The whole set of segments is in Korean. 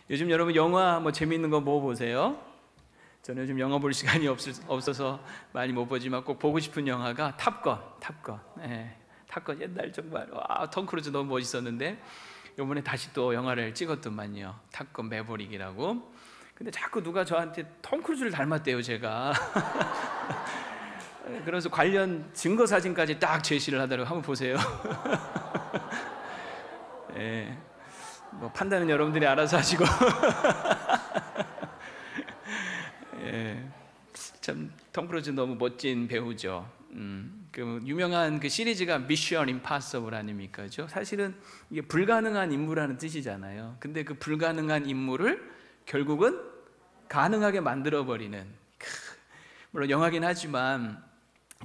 요즘 여러분 영화 뭐 재미있는 거 뭐 보세요? 저는 요즘 영화 볼 시간이 없어서 많이 못 보지만 꼭 보고 싶은 영화가 탑건. 예, 탑건 옛날 정말 톰 크루즈 너무 멋있었는데 이번에 다시 또 영화를 찍었더만요. 탑건 매버릭이라고. 근데 자꾸 누가 저한테 톰 크루즈를 닮았대요, 제가. 그래서 관련 증거 사진까지 딱 제시를 하더라고요. 한번 보세요. 예, 뭐 판단은 여러분들이 알아서 하시고. 예, 참 톰 크루즈 너무 멋진 배우죠. 그 유명한 그 시리즈가 미션 임파서블 아닙니까? 그죠? 사실은 이게 불가능한 임무라는 뜻이잖아요. 근데 그 불가능한 임무를 결국은 가능하게 만들어버리는, 물론 영화긴 하지만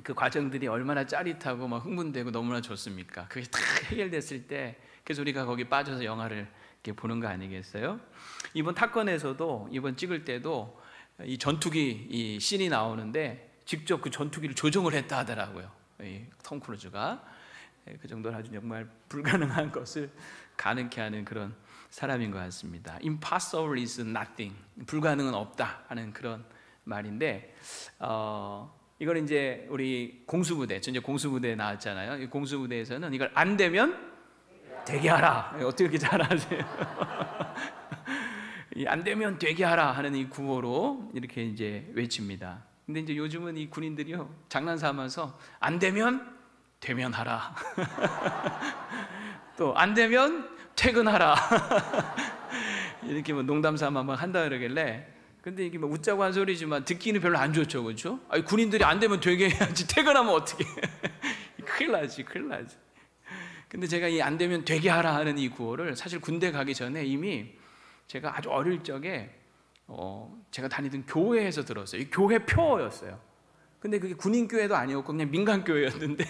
그 과정들이 얼마나 짜릿하고 막 흥분되고 너무나 좋습니까? 그게 다 해결됐을 때 그래서 우리가 거기 빠져서 영화를 이렇게 보는 거 아니겠어요? 이번 탑건에서도 이번 찍을 때도 이 전투기 이 씬이 나오는데 직접 그 전투기를 조종을 했다 하더라고요. 이 톰 크루즈가. 그 정도로 아주 정말 불가능한 것을 가능케 하는 그런 사람인 것 같습니다. Impossible is nothing. 불가능은 없다 하는 그런 말인데, 이걸 이제 우리 공수부대, 전 이제 공수부대에 나왔잖아요. 이 공수부대에서는 이걸 안 되면 되게 하라. 어떻게 이렇게 잘하세요? 안 되면 되게 하라 하는 이 구호로 이렇게 이제 외칩니다. 근데 이제 요즘은 이 군인들이요, 장난삼아서 안 되면 되면 하라. 또 안 되면 퇴근하라. 이렇게 뭐 농담 삼아 막 한다 그러길래, 근데 이게 뭐 웃자고 한 소리지만 듣기는 별로 안 좋죠, 그렇죠? 아니, 군인들이 안 되면 되게 해야지, 퇴근하면 어떻게? 큰일 나지. 근데 제가 이 안 되면 되게 하라 하는 이 구호를 사실 군대 가기 전에 이미 제가 아주 어릴 적에 제가 다니던 교회에서 들었어요. 이 교회 표어였어요. 근데 그게 군인 교회도 아니었고 그냥 민간 교회였는데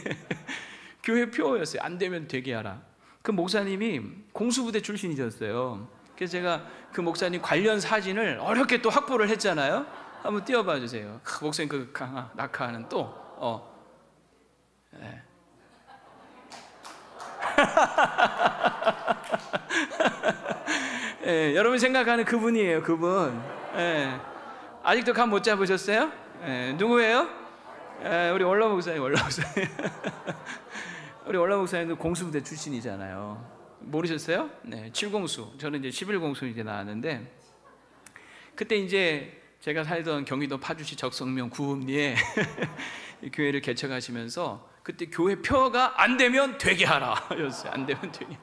교회 표어였어요. 안 되면 되게 하라. 그 목사님이 공수부대 출신이셨어요. 그래서 제가 그 목사님 관련 사진을 어렵게 또 확보를 했잖아요. 한번 띄워봐 주세요. 목사님 그 낙하하는 또 네. 예, 여러분 생각하는 그분이에요, 그분. 예, 아직도 감 못 잡으셨어요? 예, 누구예요? 예, 우리 원로 목사님. 우리 원로 목사님도 공수부대 출신이잖아요. 모르셨어요? 네, 7공수. 저는 이제 11공수 이제 나왔는데, 그때 이제 제가 살던 경기도 파주시 적성면 구읍리에 교회를 개척하시면서 그때 교회 표가 안 되면 되게 하라 였어요. 안 되면 되게.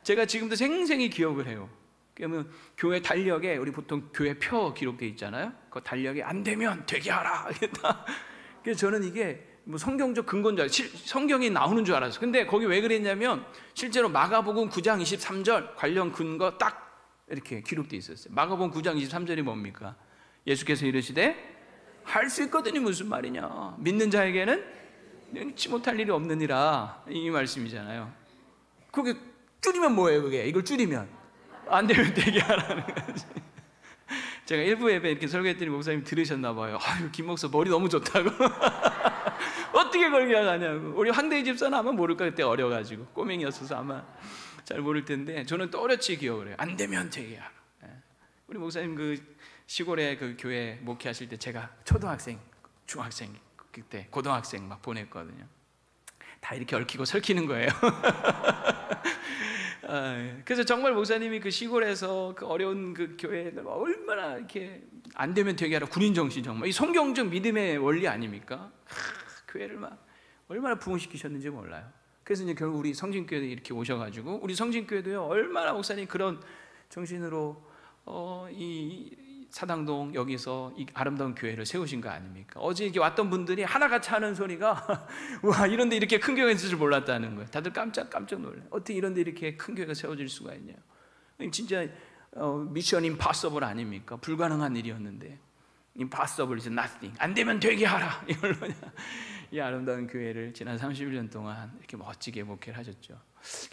제가 지금도 생생히 기억을 해요. 그러면 교회 달력에 우리 보통 교회 표 기록되어 있잖아요. 그 달력에 안 되면 되게 하라. 그래서 저는 이게 뭐 성경적 근거인 줄 알았어요. 성경이 나오는 줄 알았어요. 근데 거기 왜 그랬냐면 실제로 마가복음 9장 23절 관련 근거 딱 이렇게 기록되어 있었어요. 마가복음 9장 23절이 뭡니까? 예수께서 이르시되 할 수 있거든이 무슨 말이냐? 믿는 자에게는 능치 못할 일이 없느니라, 이 말씀이잖아요. 그게 줄이면 뭐예요? 그게 이걸 줄이면 안 되면 되게 하라는 거지. 제가 일부 예배 이렇게 설교했더니 목사님 들으셨나 봐요. 아유, 김 목사 머리 너무 좋다고. 어떻게 그걸 기억하냐고. 우리 황대희 집사는 아마 모를까, 그때 어려가지고 꼬맹이였어서 아마 잘 모를 텐데 저는 또렷이 기억을 해요. 안 되면 되게 하라. 우리 목사님 그 시골에 그 교회 목회하실 때 제가 초등학생, 중학생, 그때 고등학생 막 보냈거든요. 다 이렇게 얽히고 설키는 거예요. 그래서 정말 목사님이 그 시골에서 그 어려운 그 교회에 얼마나 이렇게 안 되면 되게 하라, 군인 정신, 정말 이 성경적 믿음의 원리 아닙니까? 교회를 막 얼마나 부흥시키셨는지 몰라요. 그래서 이제 결국 우리 성진교회에 이렇게 오셔가지고, 우리 성진교회도요 얼마나 목사님 그런 정신으로 이 사당동 여기서 이 아름다운 교회를 세우신 거 아닙니까? 어제 이렇게 왔던 분들이 하나같이 하는 소리가 와, 이런데 이렇게 큰 교회가 있을 줄 몰랐다는 거예요. 다들 깜짝 놀래. 어떻게 이런데 이렇게 큰 교회가 세워질 수가 있냐? 진짜 미션 임파서블 아닙니까? 불가능한 일이었는데 impossible is nothing. 안 되면 되게 하라. 이걸로 이 아름다운 교회를 지난 31년 동안 이렇게 멋지게 목회를 하셨죠.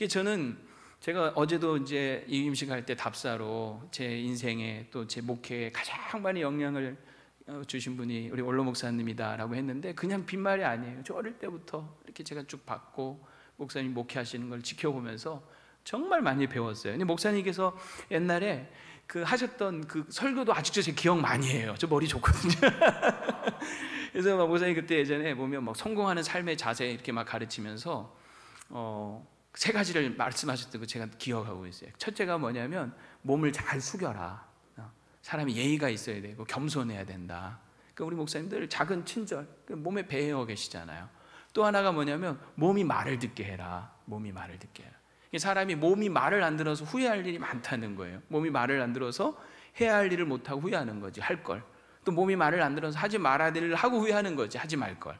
저는 제가 어제도 이제 이임식 할 때 답사로 제 인생에 또 제 목회에 가장 많이 영향을 주신 분이 우리 원로 목사님이다라고 했는데, 그냥 빈말이 아니에요. 저 어릴 때부터 이렇게 제가 쭉 봤고 목사님 목회하시는 걸 지켜보면서 정말 많이 배웠어요. 근데 목사님께서 옛날에 그 하셨던 그 설교도 아직도 제 기억 많이 해요. 저 머리 좋거든요. 그래서 막 목사님 그때 예전에 보면 막 성공하는 삶의 자세 이렇게 막 가르치면서 세 가지를 말씀하셨던 거 제가 기억하고 있어요. 첫째가 뭐냐면 몸을 잘 숙여라. 사람이 예의가 있어야 되고 겸손해야 된다. 그러니까 우리 목사님들 작은 친절, 몸에 배어 계시잖아요. 또 하나가 뭐냐면 몸이 말을 듣게 해라. 몸이 말을 듣게 해라. 사람이 몸이 말을 안 들어서 후회할 일이 많다는 거예요. 몸이 말을 안 들어서 해야 할 일을 못하고 후회하는 거지, 할 걸. 또 몸이 말을 안 들어서 하지 말아야 될 일을 하고 후회하는 거지, 하지 말 걸.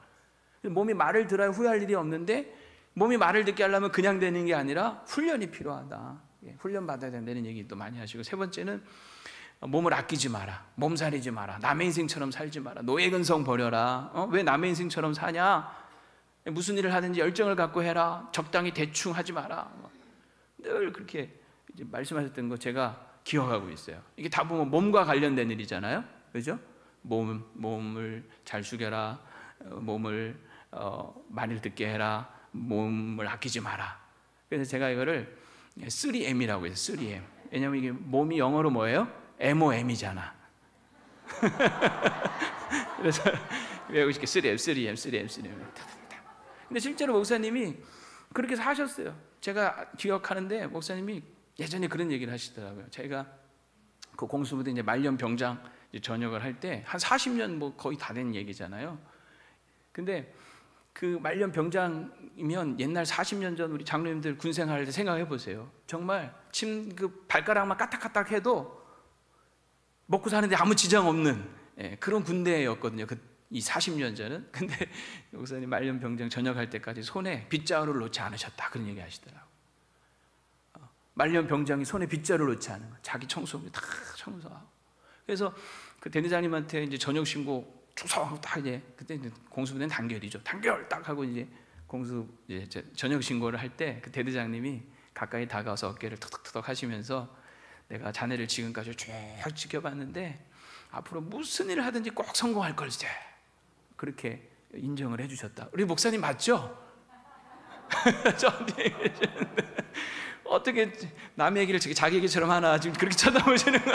몸이 말을 들어야 후회할 일이 없는데 몸이 말을 듣게 하려면 그냥 되는 게 아니라 훈련이 필요하다. 훈련 받아야 된다는 얘기 또 많이 하시고, 세 번째는 몸을 아끼지 마라. 몸살이지 마라. 남의 인생처럼 살지 마라. 노예근성 버려라. 왜 남의 인생처럼 사냐? 무슨 일을 하든지 열정을 갖고 해라. 적당히 대충 하지 마라. 늘 그렇게 이제 말씀하셨던 거 제가 기억하고 있어요. 이게 다 보면 몸과 관련된 일이잖아요, 그죠? 몸을 잘 숙여라, 몸을 말을 듣게 해라, 몸을 아끼지 마라. 그래서 제가 이거를 3M이라고 해서 3M. 왜냐하면 이게 몸이 영어로 뭐예요? MOM이잖아. 그래서 외우고 싶게 3M. 근데 실제로 목사님이 그렇게 사셨어요. 제가 기억하는데 목사님이 예전에 그런 얘기를 하시더라고요. 제가 그 공수부대 이제 말년 병장 전역을 할 때 한 40년 뭐 거의 다 된 얘기잖아요. 근데 그 말년 병장이면 옛날 40년 전 우리 장로님들 군생활 때 생각해 보세요. 정말 그 발가락만 까딱까딱 해도 먹고 사는데 아무 지장 없는 그런 군대였거든요. 이 40년 전은. 근데 목사님 말년 병장 전역할 때까지 손에 빗자루를 놓지 않으셨다, 그런 얘기 하시더라고요. 말년 병장이 손에 빗자루를 놓지 않은 거, 자기 청소를 다 청소하고. 그래서 그 대대장님한테 이제 전역 신고 충성하고 딱 이제 그때 이제 공수부대는 단결이죠. 단결 딱 하고 이제 공수 이제 전역 신고를 할 때 그 대대장님이 가까이 다가와서 어깨를 턱턱턱 하시면서 내가 자네를 지금까지 쭉 지켜봤는데 앞으로 무슨 일을 하든지 꼭 성공할 걸세. 그렇게 인정을 해주셨다. 우리 목사님 맞죠? 저한테 얘기해주셨는데 어떻게 남의 얘기를 자기 얘기처럼 하나 지금 그렇게 쳐다보시는 거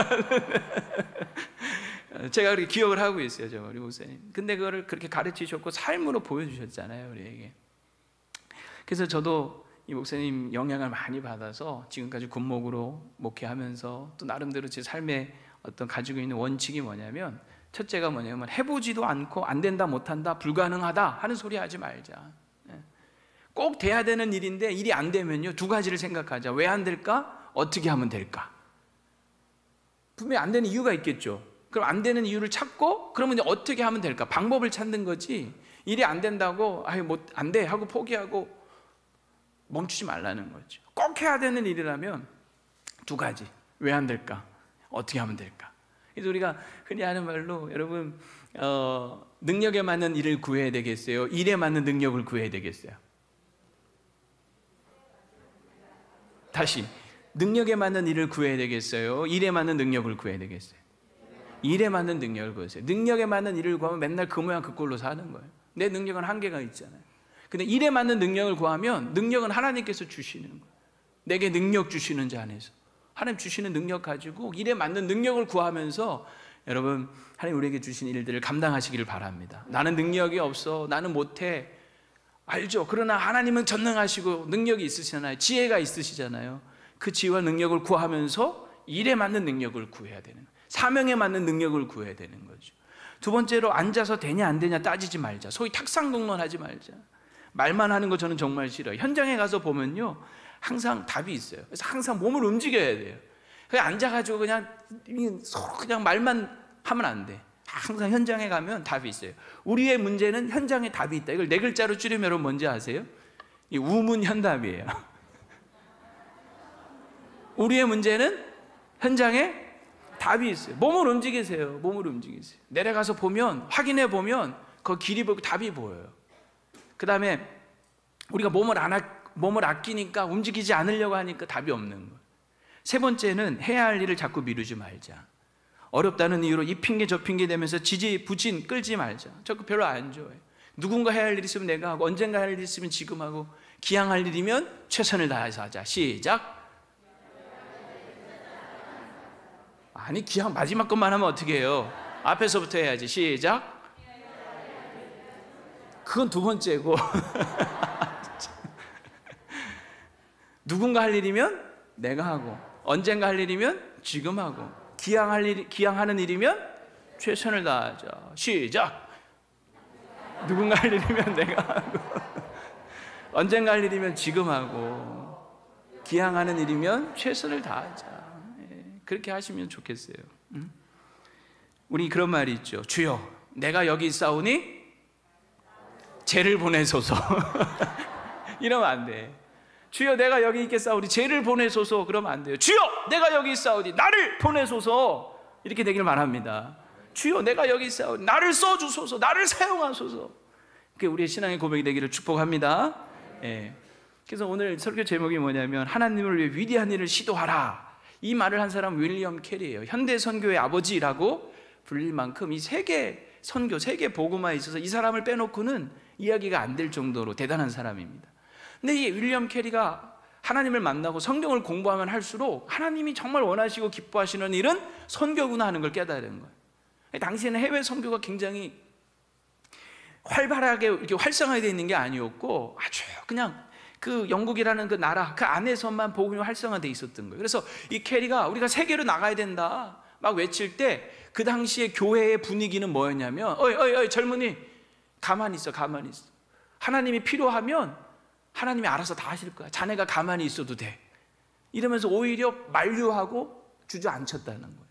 제가 그렇게 기억을 하고 있어요, 저 우리 목사님. 근데 그거를 그렇게 가르치셨고 삶으로 보여주셨잖아요, 우리에게. 그래서 저도 이 목사님 영향을 많이 받아서 지금까지 군목으로 목회하면서 또 나름대로 제 삶에 어떤 가지고 있는 원칙이 뭐냐면, 첫째가 뭐냐면 해보지도 않고 안 된다, 못한다, 불가능하다 하는 소리 하지 말자. 꼭 돼야 되는 일인데 일이 안 되면요, 두 가지를 생각하자. 왜 안 될까? 어떻게 하면 될까? 분명히 안 되는 이유가 있겠죠. 그럼 안 되는 이유를 찾고 그러면 이제 어떻게 하면 될까? 방법을 찾는 거지. 일이 안 된다고 안 돼 하고 포기하고 멈추지 말라는 거죠. 꼭 해야 되는 일이라면 두 가지. 왜 안 될까? 어떻게 하면 될까? 그래서 우리가 흔히 하는 말로, 여러분 능력에 맞는 일을 구해야 되겠어요? 일에 맞는 능력을 구해야 되겠어요? 다시, 능력에 맞는 일을 구해야 되겠어요? 일에 맞는 능력을 구해야 되겠어요? 일에 맞는 능력을 구하세요. 능력에 맞는 일을 구하면 맨날 그 모양 그 꼴로 사는 거예요. 내 능력은 한계가 있잖아요. 근데 일에 맞는 능력을 구하면 능력은 하나님께서 주시는 거예요. 내게 능력 주시는 자 안에서 하나님 주시는 능력 가지고 일에 맞는 능력을 구하면서 여러분 하나님 우리에게 주신 일들을 감당하시기를 바랍니다. 나는 능력이 없어, 나는 못해, 알죠? 그러나 하나님은 전능하시고 능력이 있으시잖아요. 지혜가 있으시잖아요. 그 지혜와 능력을 구하면서 일에 맞는 능력을 구해야 되는 거예요. 사명에 맞는 능력을 구해야 되는 거죠. 두 번째로, 앉아서 되냐 안 되냐 따지지 말자. 소위 탁상공론하지 말자. 말만 하는 거 저는 정말 싫어요. 현장에 가서 보면요, 항상 답이 있어요. 그래서 항상 몸을 움직여야 돼요. 그냥 앉아가지고 그냥 서로 그냥 말만 하면 안 돼. 항상 현장에 가면 답이 있어요. 우리의 문제는 현장에 답이 있다. 이걸 네 글자로 줄이면 여러분 뭔지 아세요? 이 우문현답이에요. 우리의 문제는 현장에 답이 있어요. 몸을 움직이세요. 몸을 움직이세요. 내려가서 보면, 확인해 보면 그 길이 보고 답이 보여요. 그 다음에 우리가 몸을 아끼니까, 움직이지 않으려고 하니까 답이 없는 거예요. 세 번째는 해야 할 일을 자꾸 미루지 말자. 어렵다는 이유로 이 핑계 저 핑계 대면서 지지부진 끌지 말자. 저 그 별로 안 좋아해요. 누군가 해야 할 일이 있으면 내가 하고, 언젠가 할 일이 있으면 지금 하고, 기왕할 일이면 최선을 다해서 하자. 시작. 아니 기왕 마지막 것만 하면 어떻게 해요? 앞에서부터 해야지. 시작. 그건 두 번째고 누군가 할 일이면 내가 하고, 언젠가 할 일이면 지금 하고, 기왕하는 일이면 최선을 다하자. 시작. 누군가 할 일이면 내가 하고, 언젠가 할 일이면 지금 하고, 기왕하는 일이면 최선을 다하자. 그렇게 하시면 좋겠어요. 우리 그런 말이 있죠. 주여, 내가 여기 있사오니 죄를 보내소서. 이러면 안 돼. 주여, 내가 여기 있겠사오니 죄를 보내소서. 그러면 안 돼요. 주여, 내가 여기 있사오니 나를 보내소서. 이렇게 되기를 바랍니다. 주여, 내가 여기 있사오니 나를 써주소서. 나를 사용하소서. 그게 우리의 신앙의 고백이 되기를 축복합니다. 그래서 오늘 설교 제목이 뭐냐면 하나님을 위해 위대한 일을 시도하라. 이 말을 한 사람은 윌리엄 캐리예요. 현대 선교의 아버지라고 불릴 만큼 이 세계 선교, 세계 복음화에 있어서 이 사람을 빼놓고는 이야기가 안 될 정도로 대단한 사람입니다. 근데 이 윌리엄 캐리가 하나님을 만나고 성경을 공부하면 할수록 하나님이 정말 원하시고 기뻐하시는 일은 선교구나 하는 걸 깨달은 거예요. 당시에는 해외 선교가 굉장히 활발하게 이렇게 활성화되어 있는 게 아니었고 아주 그냥 그 영국이라는 그 나라 그 안에서만 복음이 활성화되어 있었던 거예요. 그래서 이 캐리가 우리가 세계로 나가야 된다 막 외칠 때 그 당시에 교회의 분위기는 뭐였냐면 어이 젊은이 가만히 있어. 하나님이 필요하면 하나님이 알아서 다 하실 거야. 자네가 가만히 있어도 돼. 이러면서 오히려 만류하고 주저앉혔다는 거예요.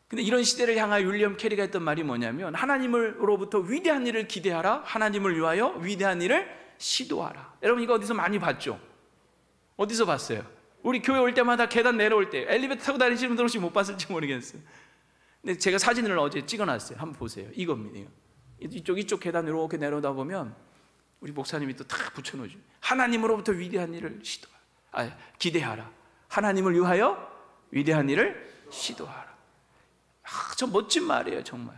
근데 이런 시대를 향하여 윌리엄 캐리가 했던 말이 뭐냐면 하나님으로부터 위대한 일을 기대하라. 하나님을 위하여 위대한 일을 시도하라. 여러분 이거 어디서 많이 봤죠? 어디서 봤어요? 우리 교회 올 때마다 계단 내려올 때 엘리베이터 타고 다니시는 분들 혹시 못 봤을지 모르겠어요. 근데 제가 사진을 어제 찍어놨어요. 한번 보세요. 이겁니다. 이쪽 계단 이렇게 내려오다 보면 우리 목사님이 또 탁 붙여놓으죠. 하나님으로부터 위대한 일을 기대하라. 하나님을 위하여 위대한 일을 시도하라. 저 멋진 말이에요 정말.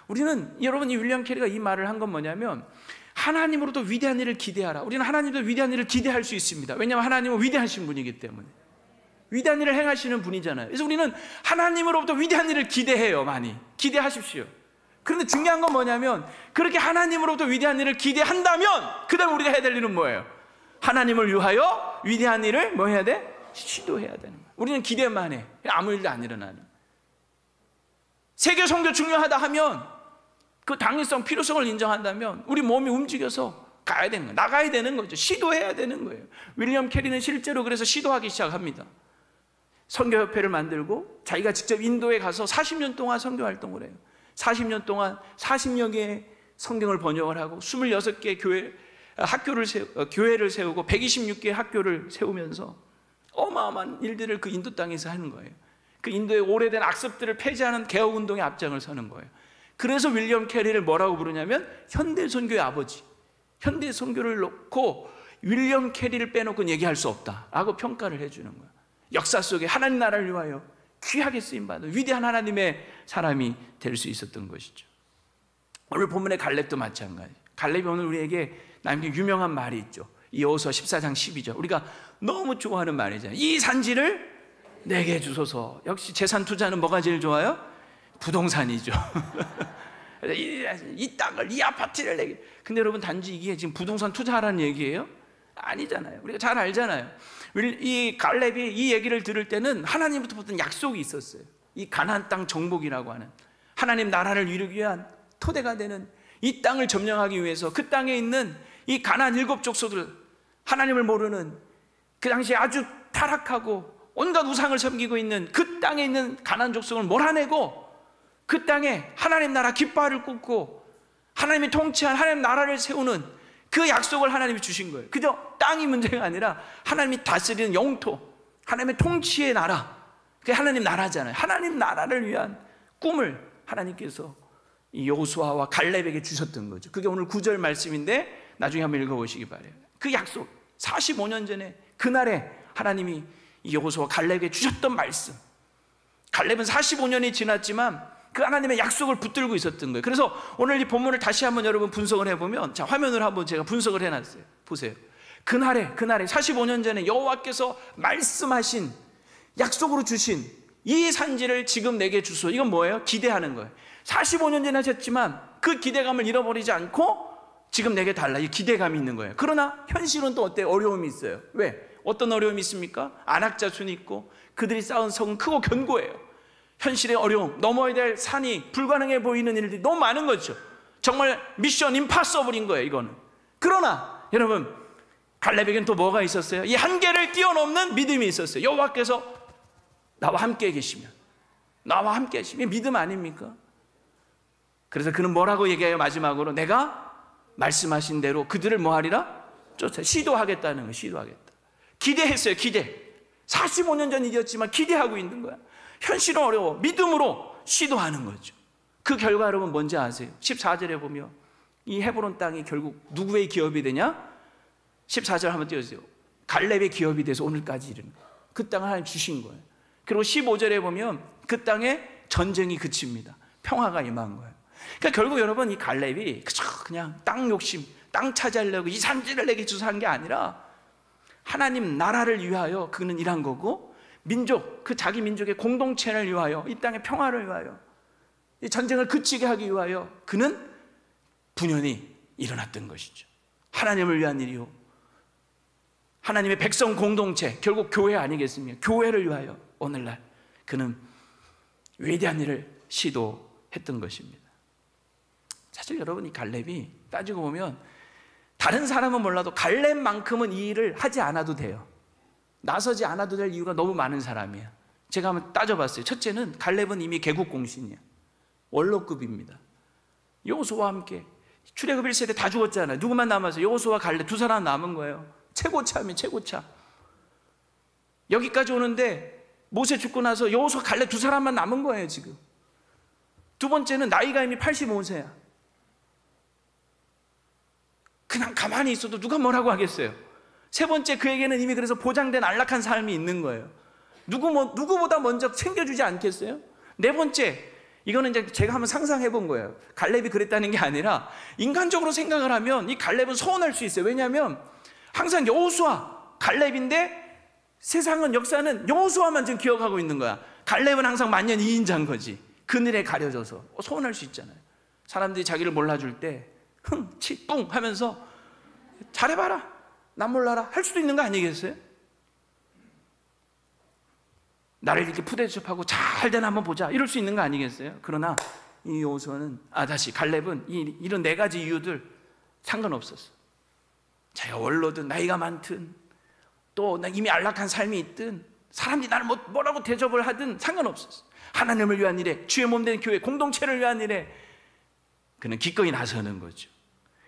우리는 여러분 이 윌리엄 캐리가 이 말을 한 건 뭐냐면 하나님으로부터 위대한 일을 기대하라. 우리는 하나님도 위대한 일을 기대할 수 있습니다. 왜냐하면 하나님은 위대하신 분이기 때문에. 위대한 일을 행하시는 분이잖아요. 그래서 우리는 하나님으로부터 위대한 일을 기대해요. 많이 기대하십시오. 그런데 중요한 건 뭐냐면 그렇게 하나님으로부터 위대한 일을 기대한다면 그 다음에 우리가 해야 될 일은 뭐예요? 하나님을 위하여 위대한 일을 뭐 해야 돼? 시도해야 되는 거예요. 우리는 기대만 해. 아무 일도 안 일어나는. 세계 선교 중요하다 하면 그 당위성, 필요성을 인정한다면 우리 몸이 움직여서 가야 되는 거예요. 나가야 되는 거죠. 시도해야 되는 거예요. 윌리엄 캐리는 실제로 그래서 시도하기 시작합니다. 선교협회를 만들고 자기가 직접 인도에 가서 40년 동안 선교 활동을 해요. 40년 동안 40여 개의 성경을 번역을 하고 26개 교회를 세우고 126개의 학교를 세우면서 어마어마한 일들을 그 인도 땅에서 하는 거예요. 그 인도의 오래된 악습들을 폐지하는 개혁운동의 앞장을 서는 거예요. 그래서 윌리엄 캐리를 뭐라고 부르냐면 현대 선교의 아버지. 현대 선교를 놓고 윌리엄 캐리를 빼놓고는 얘기할 수 없다라고 평가를 해주는 거예요. 역사 속에 하나님 나라를 위하여 귀하게 쓰임받은 위대한 하나님의 사람이 될 수 있었던 것이죠. 오늘 본문의 갈렙도 마찬가지. 갈렙이 오늘 우리에게 남긴 유명한 말이 있죠. 여호수아 14장 12절. 우리가 너무 좋아하는 말이잖아요. 이 산지를 내게 주소서. 역시 재산 투자는 뭐가 제일 좋아요? 부동산이죠. 이 땅을, 이 아파트를 내게. 근데 여러분 단지 이게 지금 부동산 투자하라는 얘기예요? 아니잖아요. 우리가 잘 알잖아요. 이 갈렙이 이 얘기를 들을 때는 하나님부터 받은 약속이 있었어요. 이 가나안 땅 정복이라고 하는 하나님 나라를 이루기 위한 토대가 되는 이 땅을 점령하기 위해서 그 땅에 있는 이 가나안 7족속들, 하나님을 모르는 그 당시에 아주 타락하고 온갖 우상을 섬기고 있는 그 땅에 있는 가나안 족속을 몰아내고 그 땅에 하나님 나라 깃발을 꽂고 하나님이 통치한 하나님 나라를 세우는 그 약속을 하나님이 주신 거예요. 그저 땅이 문제가 아니라 하나님이 다스리는 영토, 하나님의 통치의 나라, 그게 하나님 나라잖아요. 하나님 나라를 위한 꿈을 하나님께서 이 여호수아와 갈렙에게 주셨던 거죠. 그게 오늘 9절 말씀인데 나중에 한번 읽어보시기 바라요. 그 약속 45년 전에 그날에 하나님이 이 여호수아와 갈렙에게 주셨던 말씀. 갈렙은 45년이 지났지만 그 하나님의 약속을 붙들고 있었던 거예요. 그래서 오늘 이 본문을 다시 한번 여러분 분석을 해보면, 자, 화면을 한번 제가 분석을 해놨어요. 보세요. 그날에 45년 전에 여호와께서 말씀하신, 약속으로 주신 이 산지를 지금 내게 주소. 이건 뭐예요? 기대하는 거예요. 45년 전에 하셨지만 그 기대감을 잃어버리지 않고 지금 내게 달라. 이 기대감이 있는 거예요. 그러나 현실은 또 어때요? 어려움이 있어요. 왜? 어떤 어려움이 있습니까? 안악자순이 있고 그들이 쌓은 성은 크고 견고해요. 현실의 어려움, 넘어야 될 산이 불가능해 보이는 일들이 너무 많은 거죠. 정말 미션 임파서블인 거예요, 이거는. 그러나 여러분, 갈렙에게는 또 뭐가 있었어요? 이 한계를 뛰어넘는 믿음이 있었어요. 여호와께서 나와 함께 계시면, 나와 함께 계시면 믿음 아닙니까? 그래서 그는 뭐라고 얘기해요? 마지막으로 내가 말씀하신 대로 그들을 뭐하리라? 쫓아 시도하겠다는 거예요. 시도하겠다. 기대했어요. 기대. 45년 전 일이었지만 기대하고 있는 거야. 현실은 어려워. 믿음으로 시도하는 거죠. 그 결과 여러분 뭔지 아세요? 14절에 보면 이 헤브론 땅이 결국 누구의 기업이 되냐? 14절 한번 띄워주세요. 갈렙의 기업이 돼서 오늘까지 이르는 거예요. 그 땅을 하나님 주신 거예요. 그리고 15절에 보면 그 땅에 전쟁이 그칩니다. 평화가 임한 거예요. 그러니까 결국 여러분 이 갈렙이 그냥 땅 욕심, 땅 차지하려고 이 산지를 내게 주소한 게 아니라 하나님 나라를 위하여 그는 일한 거고, 민족, 그 자기 민족의 공동체를 위하여, 이 땅의 평화를 위하여, 이 전쟁을 그치게 하기 위하여 그는 분연히 일어났던 것이죠. 하나님을 위한 일이요, 하나님의 백성 공동체, 결국 교회 아니겠습니까? 교회를 위하여 오늘날 그는 위대한 일을 시도했던 것입니다. 사실 여러분 이 갈렙이 따지고 보면 다른 사람은 몰라도 갈렙만큼은 이 일을 하지 않아도 돼요. 나서지 않아도 될 이유가 너무 많은 사람이야. 제가 한번 따져봤어요. 첫째는 갈렙은 이미 개국공신이야. 원로급입니다. 여호수아와 함께 출애굽 1세대 다 죽었잖아요. 누구만 남았어요? 여호수아와 갈렙 두 사람 남은 거예요. 최고차면 최고차. 여기까지 오는데 모세 죽고 나서 여호수아 갈렙 두 사람만 남은 거예요 지금. 두 번째는 나이가 이미 85세야. 그냥 가만히 있어도 누가 뭐라고 하겠어요. 세 번째, 그에게는 이미 그래서 보장된 안락한 삶이 있는 거예요. 누구보다 먼저 챙겨주지 않겠어요? 네 번째, 이거는 이제 제가 한번 상상해 본 거예요. 갈렙이 그랬다는 게 아니라 인간적으로 생각을 하면 이 갈렙은 서운할 수 있어요. 왜냐하면 항상 여호수아, 갈렙인데 세상은, 역사는 여호수아만 지금 기억하고 있는 거야. 갈렙은 항상 만년 2인자인 거지. 그늘에 가려져서 서운할 수 있잖아요. 사람들이 자기를 몰라줄 때 흥, 치, 뿡 하면서 잘해봐라, 난 몰라라 할 수도 있는 거 아니겠어요? 나를 이렇게 푸대접하고 잘 되나 한번 보자 이럴 수 있는 거 아니겠어요? 그러나 이 여호수아는, 다시 갈렙은 이런 네 가지 이유들 상관없었어. 자기가 원로든 나이가 많든 또 이미 안락한 삶이 있든 사람들이 나를 뭐라고 대접을 하든 상관없었어. 하나님을 위한 일에, 주의 몸된 교회 공동체를 위한 일에 그는 기꺼이 나서는 거죠.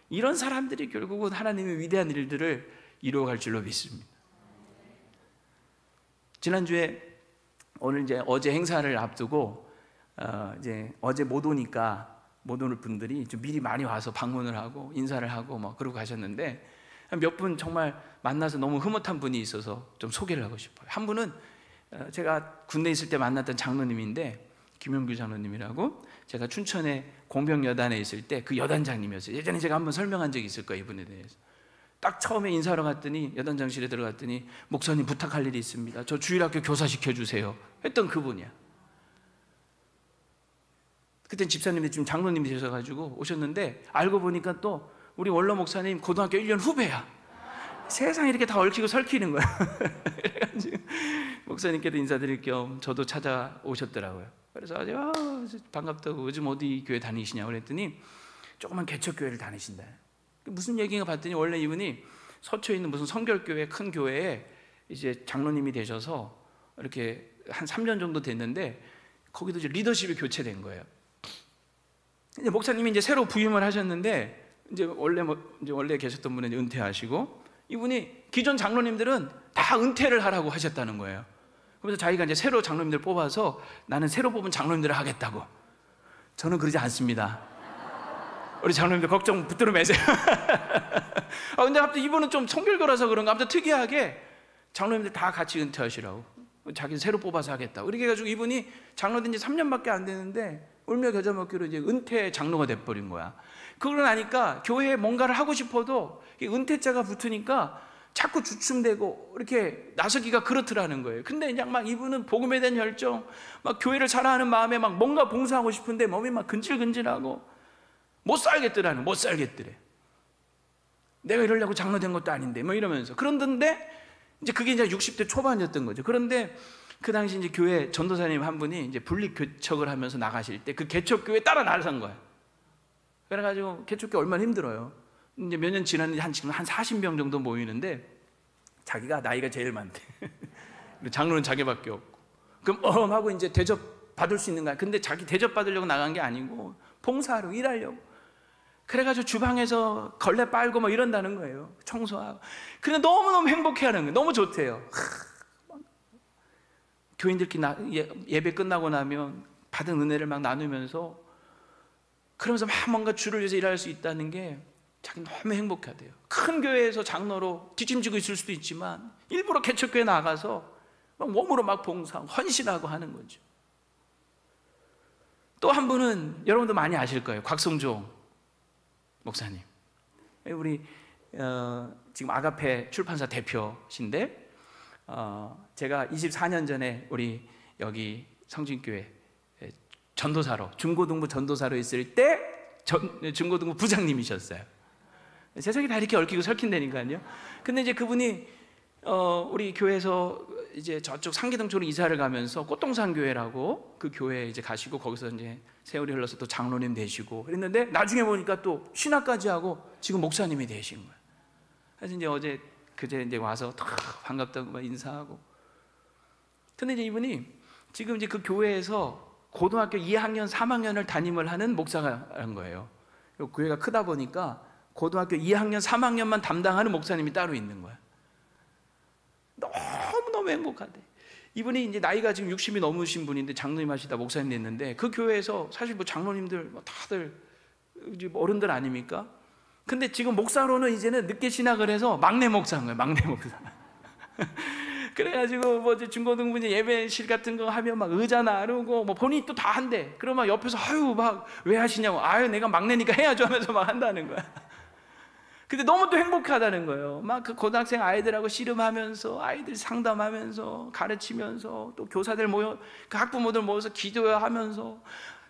이런 사람들이 결국은 하나님의 위대한 일들을 이루어갈 줄로 믿습니다. 지난주에 오늘 이제 어제 행사를 앞두고 이제 어제 못 오니까 못 오는 분들이 좀 미리 많이 와서 방문을 하고 인사를 하고 막 그러고 가셨는데, 몇 분 정말 만나서 너무 흐뭇한 분이 있어서 좀 소개를 하고 싶어요. 한 분은 제가 군대에 있을 때 만났던 장로님인데, 김용규 장로님이라고, 제가 춘천에 공병여단에 있을 때 그 여단장님이었어요. 예전에 제가 한번 설명한 적이 있을 거예요, 이분에 대해서. 딱 처음에 인사하러 갔더니, 여단장실에 들어갔더니 목사님 부탁할 일이 있습니다. 저 주일학교 교사시켜주세요 했던 그분이야. 그땐 집사님이 지금 장로님이 되셔가지고 오셨는데, 알고 보니까 또 우리 원로 목사님 고등학교 1년 후배야. 세상에 이렇게 다 얽히고 설키는 거야. 그래가지고 목사님께도 인사드릴 겸 저도 찾아오셨더라고요. 그래서 반갑다고, 요즘 어디 교회 다니시냐고 그랬더니 조그만 개척교회를 다니신다. 무슨 얘기인가 봤더니 원래 이분이 서초에 있는 무슨 성결교회, 큰 교회에 이제 장로님이 되셔서 이렇게 한 3년 정도 됐는데, 거기도 이제 리더십이 교체된 거예요. 이제 목사님이 이제 새로 부임을 하셨는데, 이제 원래 계셨던 분은 이제 은퇴하시고, 이분이 기존 장로님들은 다 은퇴를 하라고 하셨다는 거예요. 그래서 자기가 이제 새로 장로님들 뽑아서 나는 새로 뽑은 장로님들을 하겠다고. 저는 그러지 않습니다. 우리 장로님들 걱정 붙들어 매세요. 근데 갑자기 이분은 좀 성결교라서 그런가, 아무튼 특이하게 장로님들 다 같이 은퇴하시라고, 자기는 새로 뽑아서 하겠다. 그렇게 해가지고 이분이 장로된 지 3년밖에 안 되는데 울며 겨자 먹기로 이제 은퇴 장로가 돼버린 거야. 그러고 나니까 교회에 뭔가를 하고 싶어도 은퇴자가 붙으니까 자꾸 주춤되고 이렇게 나서기가 그렇더라는 거예요. 근데 그냥 막 이분은 복음에 대한 열정, 막 교회를 사랑하는 마음에 막 뭔가 봉사하고 싶은데 몸이 막 근질근질하고 못 살겠더라는, 못 살겠더래. 내가 이러려고 장로 된 것도 아닌데 뭐 이러면서. 그런데 이제 그게 이제 60대 초반이었던 거죠. 그런데 그 당시 이제 교회 전도사님 한 분이 이제 분리 개척을 하면서 나가실 때 그 개척교회 따라 나선 거예요. 그래가지고 개척교회 얼마나 힘들어요. 이제 몇 년 지났는데 지금 한 40명 정도 모이는데 자기가 나이가 제일 많대. 장로는 자기밖에 없고. 그럼 하고 이제 대접 받을 수 있는 거야. 근데 자기 대접 받으려고 나간 게 아니고 봉사하러 일하려고. 그래가지고 주방에서 걸레 빨고 막 이런다는 거예요. 청소하고. 근데 너무너무 행복해하는 거예요. 너무 좋대요. 교인들끼리 예배 끝나고 나면 받은 은혜를 막 나누면서 그러면서 막 뭔가 주를 위해서 일할 수 있다는 게 자기 너무 행복하대요. 큰 교회에서 장로로 뒷짐지고 있을 수도 있지만 일부러 개척교회 나가서 막 몸으로 막 봉사하고 헌신하고 하는 거죠. 또 한 분은 여러분도 많이 아실 거예요. 곽성종 목사님. 우리 지금 아가페 출판사 대표신데 제가 24년 전에 우리 여기 성진교회 전도사로, 중고등부 전도사로 있을 때 중고등부 부장님이셨어요. 세상이 다 이렇게 얽히고 설킨다니까요. 근데 이제 그분이 우리 교회에서 이제 저쪽 상계동 쪽으로 이사를 가면서 꽃동산 교회라고 그 교회에 이제 가시고 거기서 이제 세월이 흘러서 또 장로님 되시고 그랬는데 나중에 보니까 또 신학까지 하고 지금 목사님이 되신 거예요. 그래서 이제 그제 이제 와서 반갑다고 막 인사하고. 근데 이제 이분이 지금 이제 그 교회에서 고등학교 2학년, 3학년을 담임을 하는 목사가 한 거예요. 교회가 크다 보니까 고등학교 2학년, 3학년만 담당하는 목사님이 따로 있는 거야. 너무너무 행복하대. 이분이 이제 나이가 지금 60이 넘으신 분인데 장로님 하시다 목사님 됐는데 그 교회에서 사실 뭐 장로님들 뭐 다들 이제 어른들 아닙니까? 근데 지금 목사로는 이제는 늦게 신학을 해서 막내 목사인 거예요. 막내 목사. 그래가지고 뭐 이제 중고등부 예배실 같은 거 하면 막 의자 나르고 뭐 본인이 또 다 한대. 그러면 옆에서 아유 막 왜 하시냐고. 아유 내가 막내니까 해야죠 하면서 막 한다는 거야. 근데 너무 또 행복하다는 거예요. 막 그 고등학생 아이들하고 씨름하면서 아이들 상담하면서 가르치면서 또 교사들 그 학부모들 모여서 기도하면서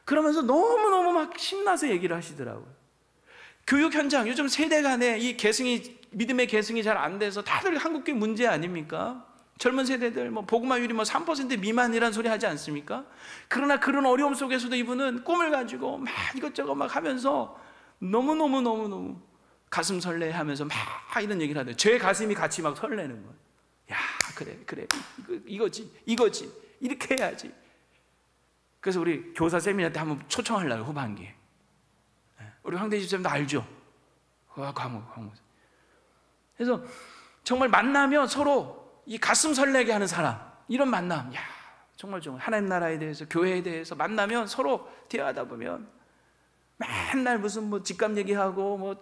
그러면서 너무너무 막 신나서 얘기를 하시더라고요. 교육 현장, 요즘 세대 간에 이 믿음의 계승이 잘 안 돼서 다들 한국교회 문제 아닙니까? 젊은 세대들 복음화율이 3% 미만이란 소리 하지 않습니까? 그러나 그런 어려움 속에서도 이분은 꿈을 가지고 막 이것저것 막 하면서 너무 가슴 설레하면서 막 이런 얘기를 하더라고요. 제 가슴이 같이 막 설레는 거예요. 야, 그래. 이거지. 이렇게 해야지. 그래서 우리 교사 세미나 때 한번 초청하려고 후반기에. 우리 황대 집사님도 알죠? 광우. 그래서 정말 만나면 서로 이 가슴 설레게 하는 사람, 이런 만남, 야, 정말 하나님 나라에 대해서, 교회에 대해서 만나면 서로 대화하다 보면 맨날 무슨 집값 얘기하고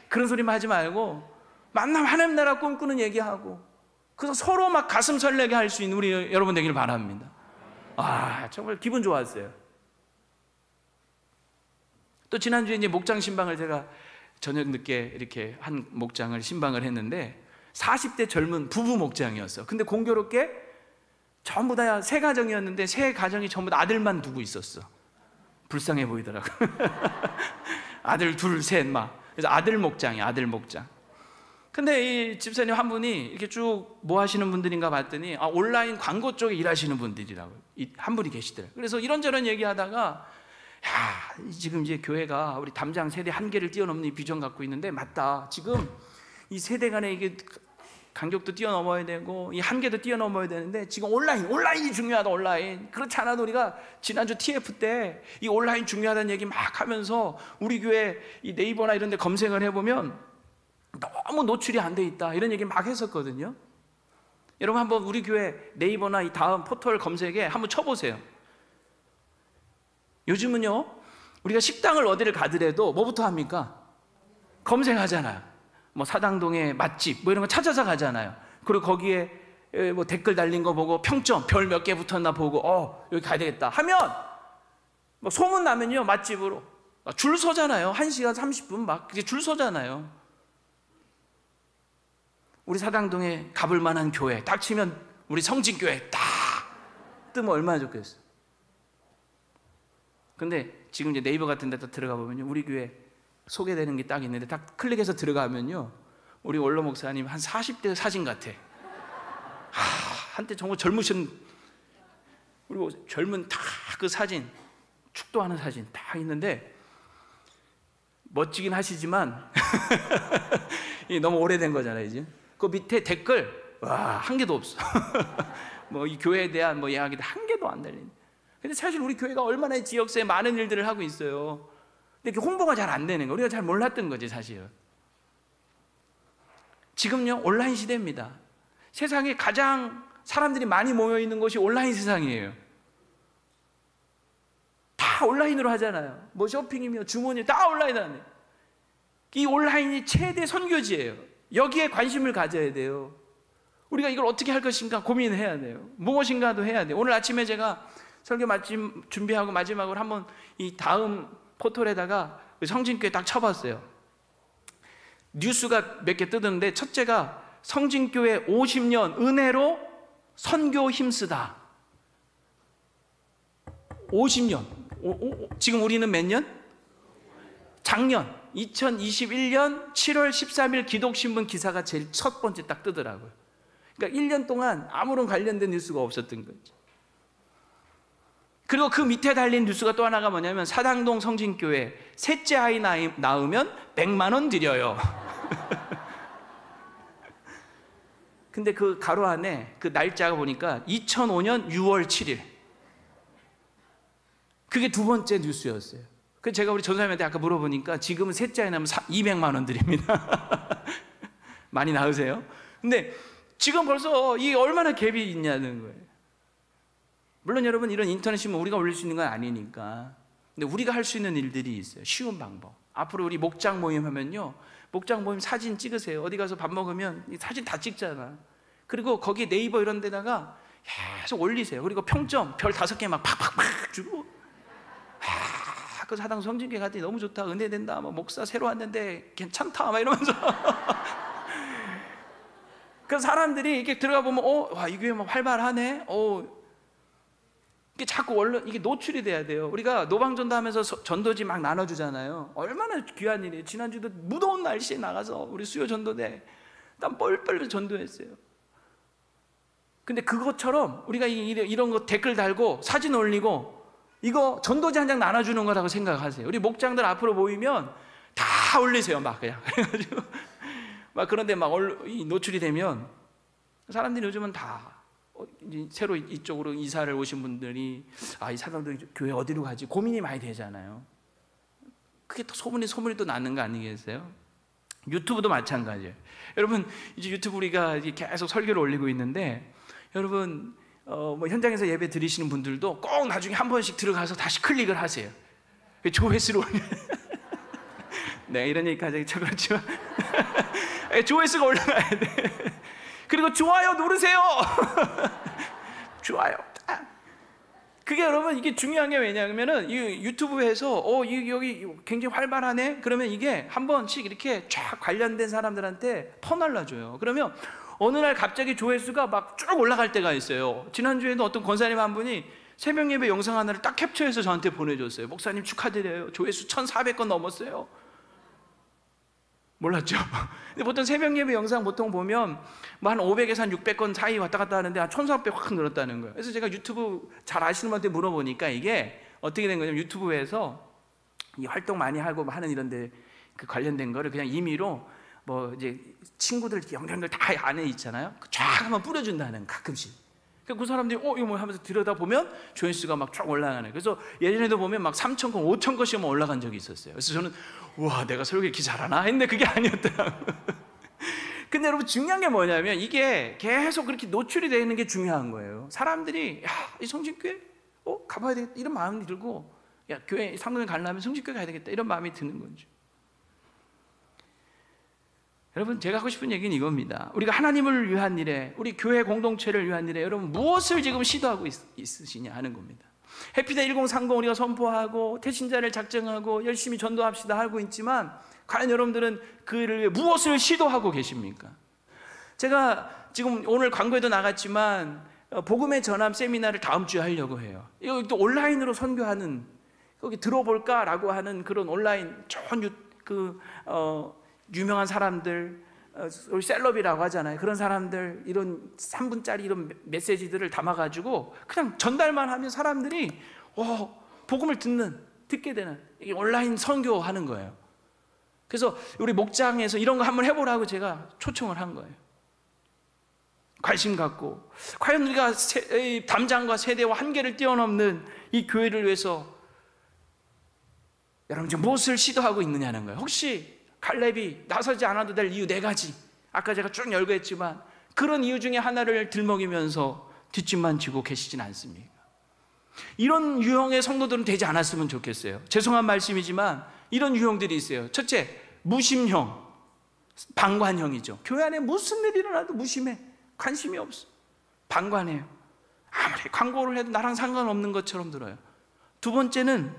그런 소리만 하지 말고 만나면 하나님 나라 꿈꾸는 얘기하고 그래서 서로 막 가슴 설레게 할 수 있는 우리 여러분 되기를 바랍니다. 정말 기분 좋았어요. 또 지난주에 이제 목장 신방을 제가 저녁 늦게 이렇게 한 목장을 신방을 했는데 40대 젊은 부부 목장이었어. 근데 공교롭게 전부 다 세 가정이었는데 세 가정이 전부 다 아들만 두고 있었어. 불쌍해 보이더라고. 아들 둘, 셋 막. 그래서 아들 목장이야, 아들 목장. 근데 이 집사님 한 분이 이렇게 쭉 뭐 하시는 분들인가 봤더니 온라인 광고 쪽에 일하시는 분들이라고 한 분이 계시더라고요. 그래서 이런저런 얘기하다가 지금 이제 교회가 우리 담장 세대 한계를 뛰어넘는 비전 갖고 있는데 맞다. 지금 이 세대 간에 이게 간격도 뛰어넘어야 되고 이 한계도 뛰어넘어야 되는데 지금 온라인이 중요하다. 온라인. 그렇지 않아도 우리가 지난주 TF 때 이 온라인 중요하다는 얘기 막 하면서 우리 교회 이 네이버나 이런 데 검색을 해보면 너무 노출이 안 돼 있다 이런 얘기 막 했었거든요. 여러분 한번 우리 교회 네이버나 이 다음 포털 검색에 한번 쳐보세요. 요즘은요 우리가 식당을 어디를 가더라도 뭐부터 합니까? 검색하잖아요. 사당동의 맛집 이런 거 찾아서 가잖아요. 그리고 거기에 댓글 달린 거 보고 평점 별 몇 개 붙었나 보고 여기 가야 되겠다 하면 소문 나면요 맛집으로 줄 서잖아요. 1시간 30분 막 줄 서잖아요. 우리 사당동에 가볼 만한 교회 딱 치면 우리 성진교회 딱 뜨면 얼마나 좋겠어. 근데 지금 이제 네이버 같은 데다 들어가 보면요, 우리 교회 소개되는 게 딱 있는데 딱 클릭해서 들어가면요, 우리 원로 목사님 한 40대 사진 같아. 한때 정말 젊으신, 그리고 젊은 딱 그 사진, 축도하는 사진 딱 있는데 멋지긴 하시지만 너무 오래된 거잖아요. 이제 그 밑에 댓글 한 개도 없어. 뭐 이 교회에 대한 뭐 이야기도 한 개도 안 달린. 근데 사실 우리 교회가 얼마나 지역사회에 많은 일들을 하고 있어요. 근데 이게 홍보가 잘 안 되는 거, 우리가 잘 몰랐던 거지 사실. 지금요 온라인 시대입니다. 세상에 가장 사람들이 많이 모여 있는 곳이 온라인 세상이에요. 다 온라인으로 하잖아요. 뭐 쇼핑이며 주문이 다 온라인 하네. 이 온라인이 최대 선교지예요. 여기에 관심을 가져야 돼요. 우리가 이걸 어떻게 할 것인가 고민해야 돼요. 무엇인가도 해야 돼요. 오늘 아침에 제가 설교 마침 준비하고 마지막으로 한번 이 다음 포털에다가 성진교회 딱 쳐봤어요. 뉴스가 몇 개 뜨던데 첫째가 성진교회 50년 은혜로 선교 힘쓰다. 50년. 지금 우리는 몇 년? 작년 2021년 7월 13일 기독신문 기사가 제일 첫 번째 딱 뜨더라고요. 그러니까 1년 동안 아무런 관련된 뉴스가 없었던 거죠. 그리고 그 밑에 달린 뉴스가 또 하나가 뭐냐면 사당동 성진교회 셋째 아이 낳으면 100만 원 드려요. 근데 그 가로 안에 그 날짜가 보니까 2005년 6월 7일. 그게 두 번째 뉴스였어요. 그래서 제가 우리 전사님한테 아까 물어보니까 지금은 셋째 아이 낳으면 200만 원 드립니다. 많이 낳으세요? 근데 지금 벌써 이게 얼마나 갭이 있냐는 거예요. 물론 여러분 이런 인터넷 신문 우리가 올릴 수 있는 건 아니니까. 근데 우리가 할 수 있는 일들이 있어요. 쉬운 방법. 앞으로 우리 목장 모임 하면요, 목장 모임 사진 찍으세요. 어디 가서 밥 먹으면 사진 다 찍잖아. 그리고 거기 네이버 이런 데다가 계속 올리세요. 그리고 평점 별 5개 막 팍팍팍 주고, 그 사당 성진교회 갔더니 너무 좋다, 은혜된다, 뭐 목사 새로 왔는데 괜찮다 막 이러면서 그 사람들이 이렇게 들어가 보면 와, 이 교회 막 활발하네. 이게 자꾸 원래 이게 노출이 돼야 돼요. 우리가 노방전도 하면서 전도지 막 나눠주잖아요. 얼마나 귀한 일이에요. 지난주도 무더운 날씨에 나가서 우리 수요 전도대 땀 뻘뻘 전도했어요. 근데 그것처럼 우리가 이런 거 댓글 달고 사진 올리고 이거 전도지 한 장 나눠주는 거라고 생각하세요. 우리 목장들 앞으로 모이면 다 올리세요. 막 그냥 그래가지고 막 그런데 막 노출이 되면 사람들이 요즘은 다 새로 이쪽으로 이사를 오신 분들이 이 사람들 교회 어디로 가지 고민이 많이 되잖아요. 그게 또 소문이 또 나는 거 아니겠어요? 유튜브도 마찬가지예요. 여러분 이제 유튜브 우리가 계속 설교를 올리고 있는데 여러분 뭐 현장에서 예배 드리시는 분들도 꼭 나중에 한 번씩 들어가서 다시 클릭을 하세요. 조회수를 올려. 네, 이런 얘기까지 그렇지만 조회수가 올라가야 돼. 그리고 좋아요 누르세요. 좋아요. 그게 여러분 이게 중요한 게 왜냐하면은 이 유튜브에서 여기 굉장히 활발하네. 그러면 이게 한 번씩 이렇게 쫙 관련된 사람들한테 퍼날라줘요. 그러면 어느 날 갑자기 조회수가 막 쭉 올라갈 때가 있어요. 지난주에도 어떤 권사님 한 분이 새벽 예배 영상 하나를 딱 캡처해서 저한테 보내줬어요. 목사님 축하드려요. 조회수 1,400건 넘었어요. 몰랐죠? 근데 보통 새벽 예배 영상 보통 보면 뭐 한 500에서 한 600건 사이 왔다 갔다 하는데 한 1,400 확 늘었다는 거예요. 그래서 제가 유튜브 잘 아시는 분한테 물어보니까 이게 어떻게 된 거냐면 유튜브에서 이 활동 많이 하고 하는 이런데 그 관련된 거를 그냥 임의로 뭐 이제 친구들 영상들 다 안에 있잖아요. 쫙 한번 뿌려준다는 가끔씩. 그 사람들이 이거 뭐 하면서 들여다 보면 조회수가 막 쫙 올라가네. 그래서 예전에도 보면 막 3,000건, 5,000건씩 올라간 적이 있었어요. 그래서 저는 우와, 내가 설교 이렇게 잘하나 했는데 그게 아니었더라고요. 근데 여러분 중요한 게 뭐냐면 이게 계속 그렇게 노출이 되는 게 중요한 거예요. 사람들이 이 성진교회 가봐야 되겠다 이런 마음이 들고, 교회 상근을 가려면 성진교회 가야 되겠다 이런 마음이 드는 거죠. 여러분 제가 하고 싶은 얘기는 이겁니다. 우리가 하나님을 위한 일에, 우리 교회 공동체를 위한 일에 여러분 무엇을 지금 시도하고 있으시냐 하는 겁니다. 해피데이 1030 우리가 선포하고 태신자를 작정하고 열심히 전도합시다 하고 있지만 과연 여러분들은 그 일을 위해 무엇을 시도하고 계십니까? 제가 지금 오늘 광고에도 나갔지만 복음의 전함 세미나를 다음 주에 하려고 해요. 이거 또 온라인으로 선교하는, 거기 들어볼까라고 하는 그런 온라인 좋은 유명한 사람들, 우리 셀럽이라고 하잖아요. 그런 사람들 이런 3분짜리 이런 메시지들을 담아가지고 그냥 전달만 하면 사람들이 복음을 듣게 되는, 이게 온라인 선교하는 거예요. 그래서 우리 목장에서 이런 거 한번 해보라고 제가 초청을 한 거예요. 관심 갖고 과연 우리가 담장과 세대와 한계를 뛰어넘는 이 교회를 위해서 여러분 지금 무엇을 시도하고 있느냐는 거예요. 혹시 갈렙이 나서지 않아도 될 이유 4가지, 아까 제가 쭉 열거했지만 그런 이유 중에 하나를 들먹이면서 뒷짐만 지고 계시진 않습니까? 이런 유형의 성도들은 되지 않았으면 좋겠어요. 죄송한 말씀이지만 이런 유형들이 있어요. 첫째, 무심형, 방관형이죠. 교회 안에 무슨 일이 일어나도 무심해. 관심이 없어. 방관해요. 아무리 광고를 해도 나랑 상관없는 것처럼 들어요. 두 번째는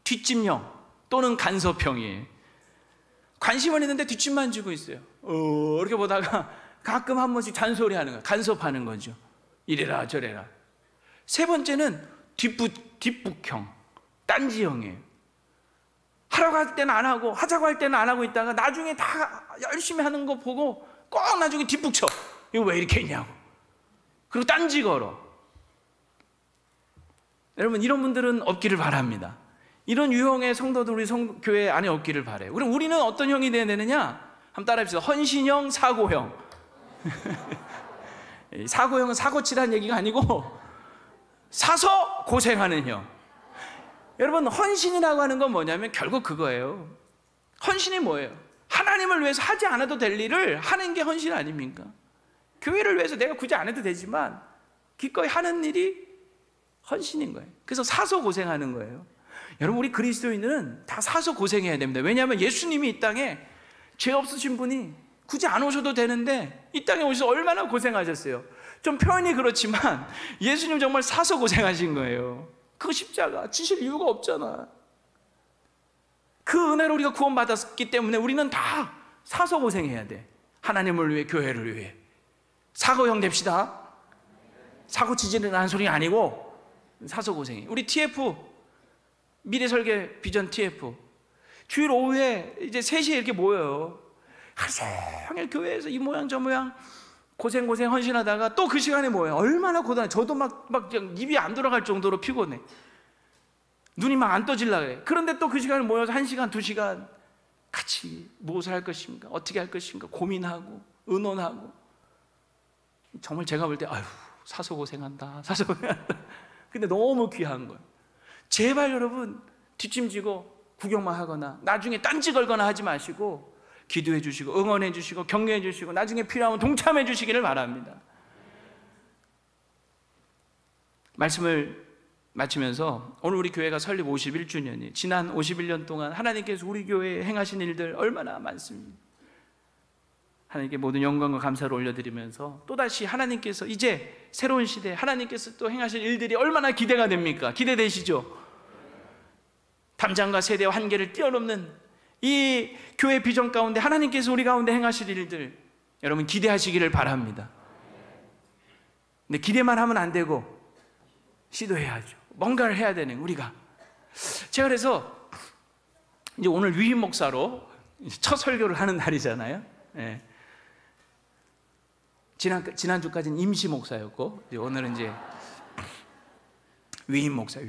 뒷짐형 또는 간섭형이에요. 관심은 있는데 뒷짐만 지고 있어요. 이렇게 보다가 가끔 한 번씩 잔소리하는 거예요. 간섭하는 거죠. 이래라 저래라. 세 번째는 뒷북형, 딴지형이에요. 하라고 할 때는 안 하고, 하자고 할 때는 안 하고 있다가 나중에 다 열심히 하는 거 보고 꼭 나중에 뒷북쳐. 이거 왜 이렇게 했냐고. 그리고 딴지 걸어. 여러분 이런 분들은 없기를 바랍니다. 이런 유형의 성도들 우리 교회 안에 없기를 바라요. 그럼 우리는 어떤 형이 되어야 되느냐? 한번 따라합시다. 헌신형, 사고형. 사고형은 사고치라는 얘기가 아니고 사서 고생하는 형. 여러분 헌신이라고 하는 건 뭐냐면 결국 그거예요. 헌신이 뭐예요? 하나님을 위해서 하지 않아도 될 일을 하는 게 헌신 아닙니까? 교회를 위해서 내가 굳이 안 해도 되지만 기꺼이 하는 일이 헌신인 거예요. 그래서 사서 고생하는 거예요. 여러분 우리 그리스도인은 다 사서 고생해야 됩니다. 왜냐하면 예수님이 이 땅에 죄 없으신 분이 굳이 안 오셔도 되는데 이 땅에 오셔서 얼마나 고생하셨어요. 좀 표현이 그렇지만 예수님 정말 사서 고생하신 거예요. 그 십자가 지실 이유가 없잖아. 그 은혜로 우리가 구원받았기 때문에 우리는 다 사서 고생해야 돼. 하나님을 위해, 교회를 위해. 사고형 됩시다. 사고 치지는 않은 소리가 아니고 사서 고생해. 우리 TF 미래설계 비전 TF 주일 오후에 이제 3시에 이렇게 모여요. 하루 종일 교회에서 이 모양 저 모양 고생 헌신하다가 또 그 시간에 모여요. 얼마나 고단해. 저도 막 입이 안 돌아갈 정도로 피곤해. 눈이 막 안 떠질라 그래. 그런데 또 그 시간에 모여서 1시간 2시간 같이 무엇을 할 것인가, 어떻게 할 것인가 고민하고 의논하고. 정말 제가 볼 때 아유 사서 고생한다, 사서 고생한다. 근데 너무 귀한 거예요. 제발 여러분 뒷짐지고 구경만 하거나 나중에 딴지 걸거나 하지 마시고 기도해 주시고 응원해 주시고 격려해 주시고 나중에 필요하면 동참해 주시기를 바랍니다. 말씀을 마치면서 오늘 우리 교회가 설립 51주년이 지난 51년 동안 하나님께서 우리 교회에 행하신 일들 얼마나 많습니다. 하나님께 모든 영광과 감사를 올려드리면서 또다시 하나님께서 이제 새로운 시대 하나님께서 또 행하실 일들이 얼마나 기대가 됩니까? 기대되시죠? 담장과 세대와 한계를 뛰어넘는 이 교회 비전 가운데 하나님께서 우리 가운데 행하실 일들 여러분 기대하시기를 바랍니다. 근데 기대만 하면 안 되고 시도해야죠. 뭔가를 해야 되는 우리가. 제가 그래서 이제 오늘 위임 목사로 첫 설교를 하는 날이잖아요. 예. 지난주까지는 임시 목사였고 오늘은 이제 위임 목사.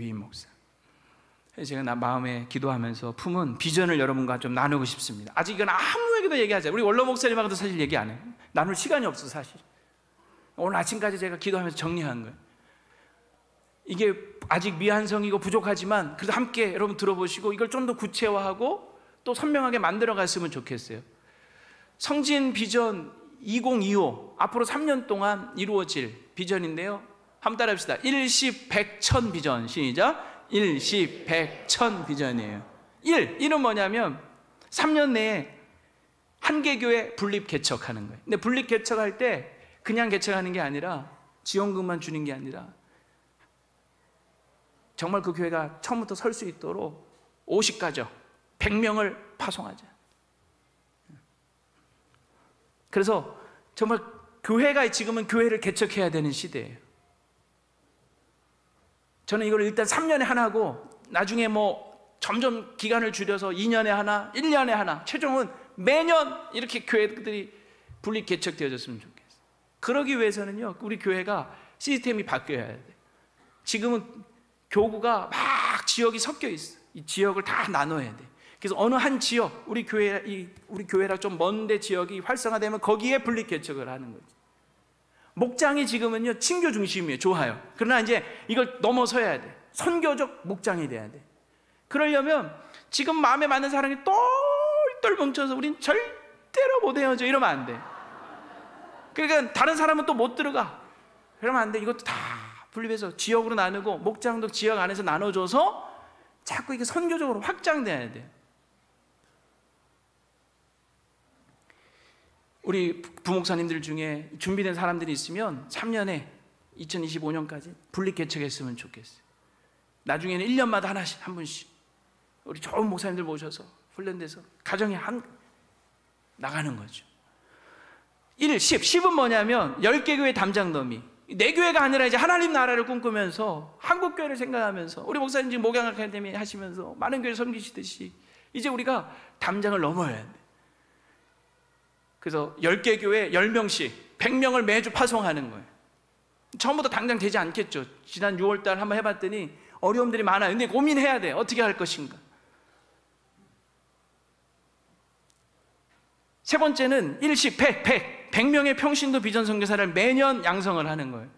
제가 마음에 기도하면서 품은 비전을 여러분과 좀 나누고 싶습니다. 아직 이건 아무에게도 얘기하지 않아요. 우리 원로 목사님하고도 사실 얘기 안 해요. 나눌 시간이 없어 사실. 오늘 아침까지 제가 기도하면서 정리한 거예요. 이게 아직 미완성이고 부족하지만 그래도 함께 여러분 들어보시고 이걸 좀 더 구체화하고 또 선명하게 만들어 갔으면 좋겠어요. 성진 비전 2025 앞으로 3년 동안 이루어질 비전인데요. 한번 따라합시다. 일십 백천 비전. 시작. 일십 백천 비전이에요. 1은 뭐냐면 3년 내에 한계교회 분립 개척하는 거예요. 근데 분립 개척할 때 그냥 개척하는 게 아니라 지원금만 주는 게 아니라 정말 그 교회가 처음부터 설 수 있도록 50가정 100명을 파송하자. 그래서 정말 교회가 지금은 교회를 개척해야 되는 시대예요. 저는 이걸 일단 3년에 하나고 나중에 뭐 점점 기간을 줄여서 2년에 하나, 1년에 하나, 최종은 매년 이렇게 교회들이 분리 개척되어졌으면 좋겠어요. 그러기 위해서는요, 우리 교회가 시스템이 바뀌어야 돼. 지금은 교구가 막 지역이 섞여 있어. 이 지역을 다 나눠야 돼. 그래서 어느 한 지역, 우리 교회랑 좀 먼데 지역이 활성화되면 거기에 분리 개척을 하는 거지. 목장이 지금은요 친교 중심이에요. 좋아요. 그러나 이제 이걸 넘어서야 돼. 선교적 목장이 돼야 돼. 그러려면 지금 마음에 맞는 사람이 똘똘 뭉쳐서 우린 절대로 못 헤어져 이러면 안 돼. 그러니까 다른 사람은 또 못 들어가. 그러면 안 돼. 이것도 다 분립해서 지역으로 나누고 목장도 지역 안에서 나눠줘서 자꾸 이게 선교적으로 확장돼야 돼. 우리 부목사님들 중에 준비된 사람들이 있으면 3년에 2025년까지 분리 개척했으면 좋겠어요. 나중에는 1년마다 하나씩, 한 분씩 우리 좋은 목사님들 모셔서 훈련돼서 가정에 나가는 거죠. 10은 뭐냐면 10개 교회 담장 더미. 내 교회가 아니라 이제 하나님 나라를 꿈꾸면서 한국 교회를 생각하면서 우리 목사님 지금 목양 아카데미 하시면서 많은 교회 섬기시듯이 이제 우리가 담장을 넘어야 돼. 그래서 10개 교회 10명씩 100명을 매주 파송하는 거예요. 처음부터 당장 되지 않겠죠. 지난 6월달 한번 해봤더니 어려움들이 많아요. 근데 고민해야 돼. 어떻게 할 것인가. 세 번째는 100명의 평신도 비전 선교사를 매년 양성을 하는 거예요.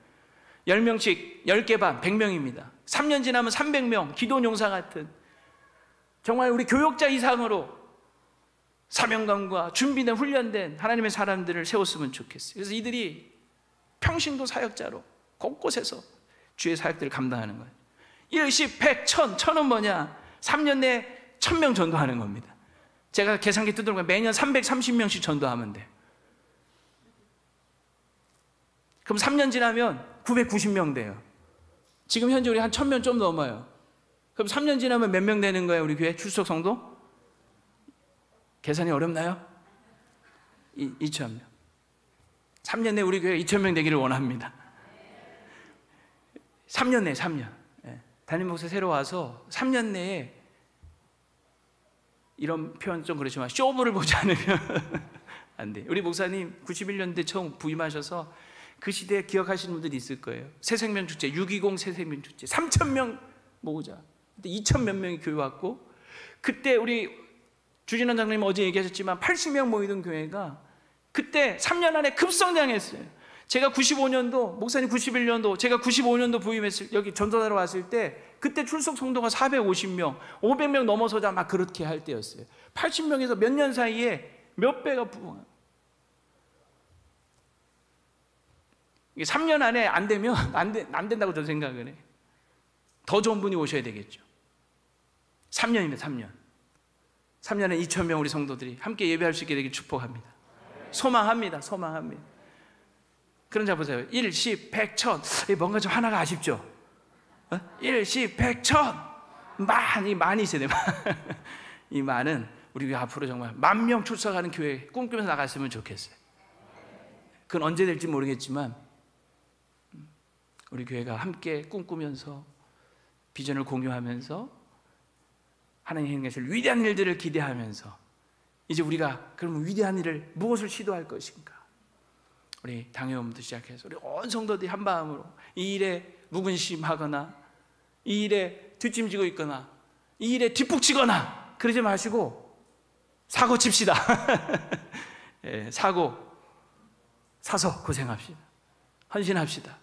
10명씩 10개 반 100명입니다. 3년 지나면 300명 기도용사 같은 정말 우리 교역자 이상으로 사명감과 준비된 훈련된 하나님의 사람들을 세웠으면 좋겠어요. 그래서 이들이 평신도 사역자로 곳곳에서 주의 사역들을 감당하는 거예요. 100, 1000은 뭐냐? 3년 내에 1000명 전도하는 겁니다. 제가 계산기 뜯어보니까 매년 330명씩 전도하면 돼요. 그럼 3년 지나면 990명 돼요. 지금 현재 우리 한 1000명 좀 넘어요. 그럼 3년 지나면 몇 명 되는 거예요? 우리 교회 출석 성도? 계산이 어렵나요? 2000명. 3년 내에 우리 교회 2000명 되기를 원합니다. 3년 내에 3년. 담임 목사 새로 와서 3년 내에 이런 표현 좀 그렇지만 쇼부를 보지 않으면 안 돼. 우리 목사님 91년대 처음 부임하셔서 그 시대에 기억하시는 분들이 있을 거예요. 새생명 축제, 620 새생명 축제 3,000명 모으자. 그때 2,000 몇 명이 교회 왔고, 그때 우리 주진원 장로님 어제 얘기하셨지만 80명 모이던 교회가 그때 3년 안에 급성장했어요. 제가 95년도, 목사님 91년도, 제가 95년도 부임했을, 여기 전도하러 왔을 때 그때 출석 성도가 450명, 500명 넘어서자 막 그렇게 할 때였어요. 80명에서 몇 년 사이에 몇 배가 부흥한. 이게 3년 안에 안 되면 안 된다고 저는 생각을 해. 더 좋은 분이 오셔야 되겠죠. 3년입니다. 3년. 3년에 2,000명 우리 성도들이 함께 예배할 수 있게 되길 축복합니다. 소망합니다. 소망합니다. 그런 자 보세요. 1, 10, 100, 1000. 뭔가 좀 하나가 아쉽죠? 1, 10, 100, 1000. 많이 있어야 돼요. 이 많은 우리 앞으로 정말 10,000명 출석하는 교회 꿈꾸면서 나갔으면 좋겠어요. 그건 언제 될지 모르겠지만 우리 교회가 함께 꿈꾸면서 비전을 공유하면서 하나님 행하실 위대한 일들을 기대하면서 이제 우리가 그러면 위대한 일을 무엇을 시도할 것인가? 우리 당회원부터 시작해서 우리 온 성도들이 한 마음으로 이 일에 무근심하거나 이 일에 뒷짐지고 있거나 이 일에 뒷북치거나 그러지 마시고 사고 칩시다. 예, 사서 고생합시다. 헌신합시다.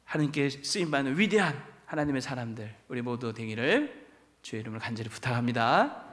하나님께 쓰임받는 위대한 하나님의 사람들 우리 모두 되기를 주의 이름으로 간절히 부탁합니다.